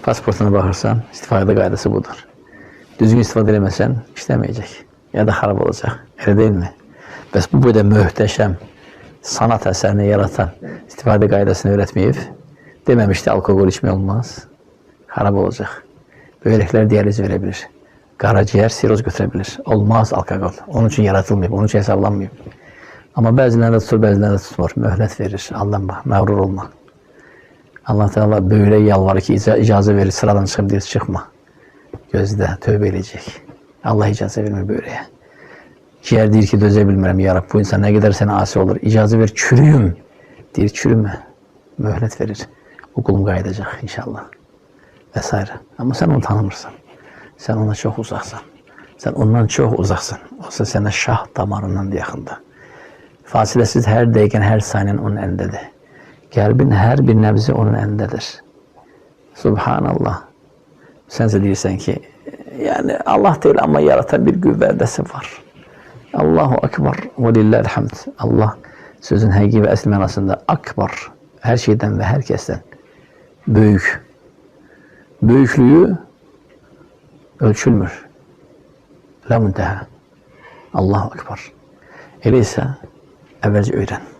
Pasportuna baxırsan, istifadə qaydası budur. Düzgün istifadə eləməsən, işləməyəcək. Ya da xarab olacaq. Elə deyilmi? Bəs bu boyda möhtəşəm sanat əsərini yaratan istifadə qaydasını öyrətməyib, deməmişdi alkoqol içmək olmaz. Xarab olacaq. Böyrəklər dializ verə bilir. Qaraciyər siroz götürə bilir. Olmaz alkoqol. Onun üçün yaratılmayıb, onun üçün hesablanmayıb. Amma bəzilərində tutur, bəzilərində tutmur. Möhlət verir. Aldanma, məğrur olma. Allah Teala böyle yalvarır ki icazə verir, sıradan çıxıb deyir, çıxma. Gözdə, tövbə eləyəcək. Allah icazə vermir böyləyə. Ciğer deyir ki, dözə bilmirəm, ya Rab, bu insan nə qədər sənə asi olur. İcazə ver, çürüyüm. Deyir, çürümə. Möhlət verir. Bu qulum qayıdacaq inşallah. Və s. Amma sən onu tanımırsan. Sən ona çox uzaqsan. Sən ondan çox uzaqsan. Olsa sənə şah damarından da yaxında. Fasiləsiz hər dəqiqən, hər saniyen onun əlindədir. Qəlbin hər bir nəbzi onun əlindədir. Subhanallah. Sənsə deyirsən ki, yəni Allah deyil, amma yaratan bir qüvvədəsi var. Allahu akbar və lillahil hamd. Allah sözün həqiqi və əsl mənasında akbar, hər şeydən və hər kəsdən böyük. Böyüklüyü ölçülmür. La müntəhə. Allahu akbar. Elə isə əvvəlcə öyrən.